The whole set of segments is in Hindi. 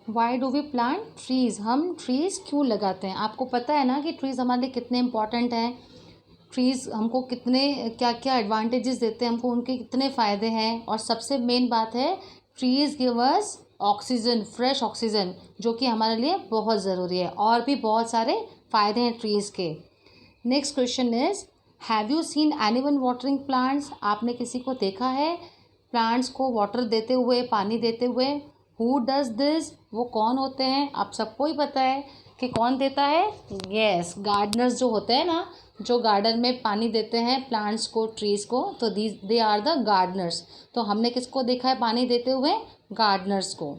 Y do we plant trees, हम ट्रीज़ क्यों लगाते हैं? आपको पता है ना कि ट्रीज़ हमारे लिए कितने इंपॉर्टेंट हैं। ट्रीज़ हमको कितने क्या क्या एडवांटेजेस देते हैं, हमको उनके कितने फ़ायदे हैं। और सबसे मेन बात है, trees give us oxygen, fresh oxygen, जो कि हमारे लिए बहुत ज़रूरी है। और भी बहुत सारे फ़ायदे हैं ट्रीज़ के। Next question is, have you seen anyone watering plants? आपने किसी को देखा है प्लांट्स को वाटर देते हुए, पानी देते हुए? हु डज दिस, वो कौन होते हैं? आप सबको ही पता है कि कौन देता है। यस, गार्डनर्स जो होते हैं ना, जो गार्डन में पानी देते हैं प्लांट्स को, ट्रीज़ को, तो दे आर द गार्डनर्स। तो हमने किसको देखा है पानी देते हुए? गार्डनर्स को।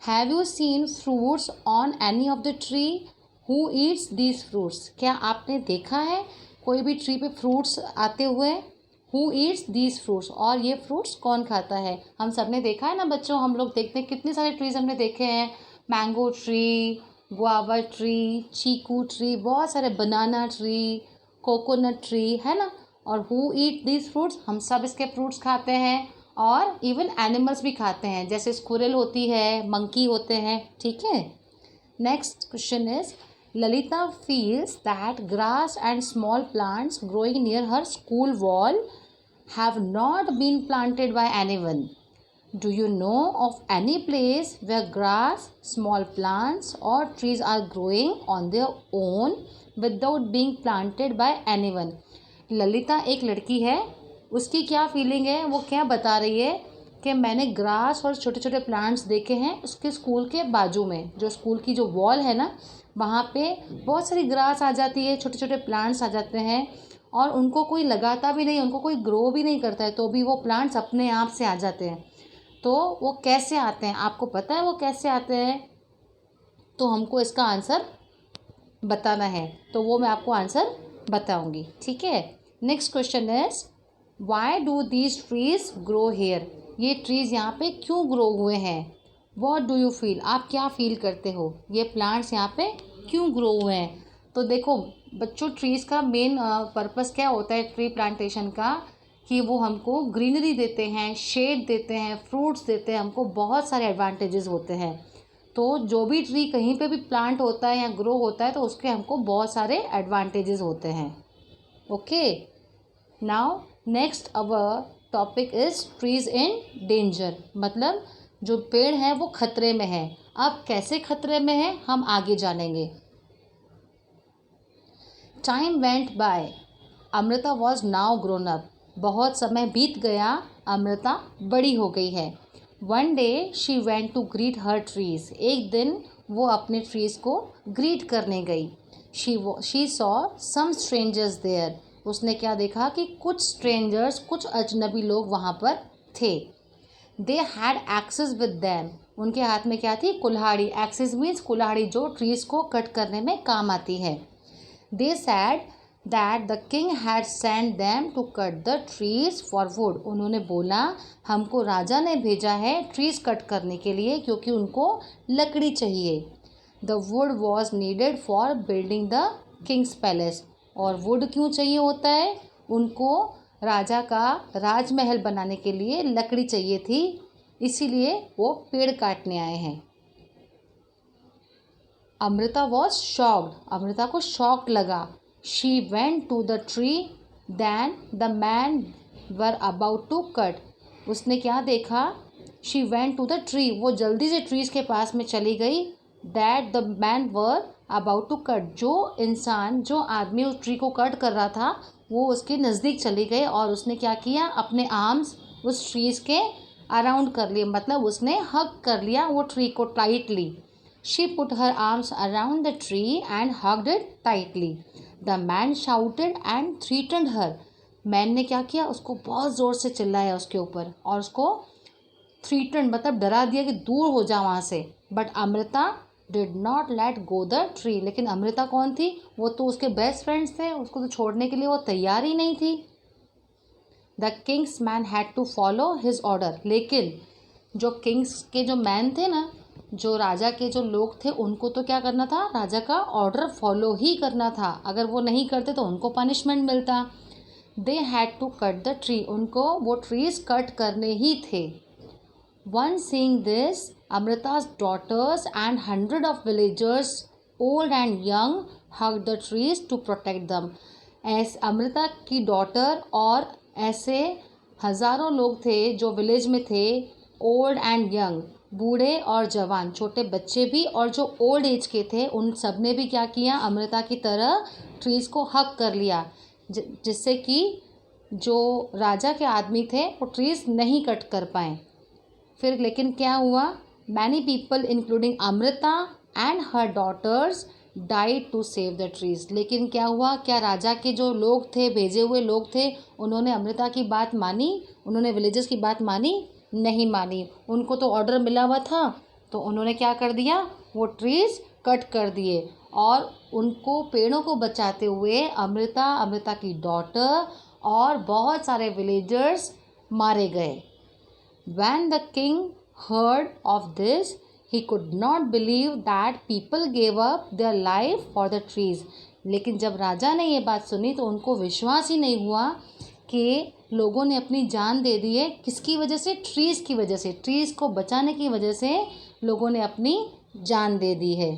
Have you seen fruits on any of the tree? Who Yeats these fruits? क्या आपने देखा है कोई भी ट्री पे फ्रूट्स आते हुए? हु ईट्स दीज फ्रूट्स, और ये फ्रूट्स कौन खाता है? हम सब ने देखा है ना बच्चों, हम लोग देखते हैं कितने सारे ट्रीज हमने देखे हैं। मैंगो ट्री, गुआवा ट्री, चीकू ट्री, बहुत सारे, बनाना ट्री, कोकोनट ट्री, है ना। और हु ईट दीज फ्रूट्स, हम सब इसके फ्रूट्स खाते हैं। और इवन एनिमल्स भी खाते हैं, जैसे स्क्विरल होती है, मंकी होते हैं, ठीक है। Next question is, Lalita feels that grass and small plants growing near her school wall have not been planted by anyone. Do you know of any place where grass, small plants or trees are growing on their own without being planted by anyone? Lalita एक लड़की है, उसकी क्या फीलिंग है, वो क्या बता रही है कि मैंने ग्रास और छोटे छोटे प्लांट्स देखे हैं उसके स्कूल के बाजू में। जो स्कूल की जो वॉल है ना, वहाँ पे बहुत सारी ग्रास आ जाती है, छोटे छोटे प्लांट्स आ जाते हैं, और उनको कोई लगाता भी नहीं, उनको कोई ग्रो भी नहीं करता है, तो भी वो प्लांट्स अपने आप से आ जाते हैं। तो वो कैसे आते हैं, आपको पता है वो कैसे आते हैं? तो हमको इसका आंसर बताना है, तो वो मैं आपको आंसर बताऊंगी, ठीक है। Next question is, why do these trees grow here? ये ट्रीज़ यहाँ पे क्यों ग्रो हुए हैं? वॉट डू यू फील, आप क्या फील करते हो, ये प्लांट्स यहाँ पे क्यों ग्रो हुए हैं? तो देखो बच्चों, ट्रीज़ का मेन पर्पस क्या होता है ट्री प्लांटेशन का, कि वो हमको ग्रीनरी देते हैं, शेड देते हैं, फ्रूट्स देते हैं, हमको बहुत सारे एडवांटेजेस होते हैं। तो जो भी ट्री कहीं पे भी प्लांट होता है या ग्रो होता है, तो उसके हमको बहुत सारे एडवांटेजेस होते हैं। Okay, now next our topic is trees in danger, मतलब जो पेड़ है वो खतरे में है। अब कैसे खतरे में है हम आगे जानेंगे। Time went by, Amrita was now grown up. बहुत समय बीत गया, अमृता बड़ी हो गई है। One day she went to greet her trees, एक दिन वो अपने ट्रीज को ग्रीट करने गई। She saw some strangers there, उसने क्या देखा कि कुछ स्ट्रेंजर्स, कुछ अजनबी लोग वहाँ पर थे। They had axes with them, उनके हाथ में क्या थी? कुल्हाड़ी। एक्सेस मीन्स कुल्हाड़ी, जो ट्रीज को कट करने में काम आती है। They said that the king had send them to cut the trees for wood, उन्होंने बोला हमको राजा ने भेजा है ट्रीज कट करने के लिए, क्योंकि उनको लकड़ी चाहिए। The wood was needed for building the Kings palace, और वुड क्यों चाहिए होता है? उनको राजा का राजमहल बनाने के लिए लकड़ी चाहिए थी, इसीलिए वो पेड़ काटने आए हैं। अमृता वॉज शॉक्ड, अमृता को शॉक लगा। She went to the tree then the man were about to cut, उसने क्या देखा? She went to the tree, वो जल्दी से ट्रीज के पास में चली गई। That the man were about to cut, जो इंसान, जो आदमी उस ट्री को कट कर रहा था, वो उसके नज़दीक चली गई, और उसने क्या किया? अपने आर्म्स उस ट्रीज़ के अराउंड कर लिए, मतलब उसने हग कर लिया वो ट्री को tightly. She put her arms around the tree and hugged it tightly. The man shouted and threatened her, man ने क्या किया? उसको बहुत ज़ोर से चिल्लाया उसके ऊपर, और उसको थ्रीटन्ड मतलब डरा दिया कि दूर हो जा वहाँ से। But Amrita did not let go the tree, लेकिन अमृता कौन थी? वो तो उसके बेस्ट फ्रेंड्स थे, उसको तो छोड़ने के लिए वो तैयार ही नहीं थी। The king's man had to follow his order, लेकिन जो किंग्स के जो मैन थे ना, जो राजा के जो लोग थे, उनको तो क्या करना था? राजा का ऑर्डर फॉलो ही करना था। अगर वो नहीं करते तो उनको पनिशमेंट मिलता। They had to cut the tree, उनको वो ट्रीज कट करने ही थे। One seeing this Amrita's daughters and hundred of villagers old and young hugged the trees to protect them. ऐसे अमृता की डॉटर और ऐसे हज़ारों लोग थे जो विलेज में थे, ओल्ड एंड यंग, बूढ़े और जवान, छोटे बच्चे भी और जो ओल्ड एज के थे, उन सब ने भी क्या किया, अमृता की तरह ट्रीज़ को हक कर लिया, जिससे कि जो राजा के आदमी थे वो ट्रीज़ नहीं कट कर पाए। फिर लेकिन क्या हुआ, many people including Amrita and her daughters died to save the trees. लेकिन क्या हुआ, क्या राजा के जो लोग थे, भेजे हुए लोग थे, उन्होंने अमृता की बात मानी? उन्होंने विलेजर्स की बात मानी? नहीं मानी। उनको तो ऑर्डर मिला हुआ था, तो उन्होंने क्या कर दिया, वो ट्रीज़ कट कर दिए और उनको, पेड़ों को बचाते हुए अमृता की डॉटर और बहुत सारे विलेजर्स मारे गए। When the king heard of this, he could not believe that people gave up their life for the trees. लेकिन जब राजा ने ये बात सुनी तो उनको विश्वास ही नहीं हुआ कि लोगों ने अपनी जान दे दी है। किसकी वजह से? ट्रीज़ की वजह से। ट्रीज़ को बचाने की वजह से लोगों ने अपनी जान दे दी है।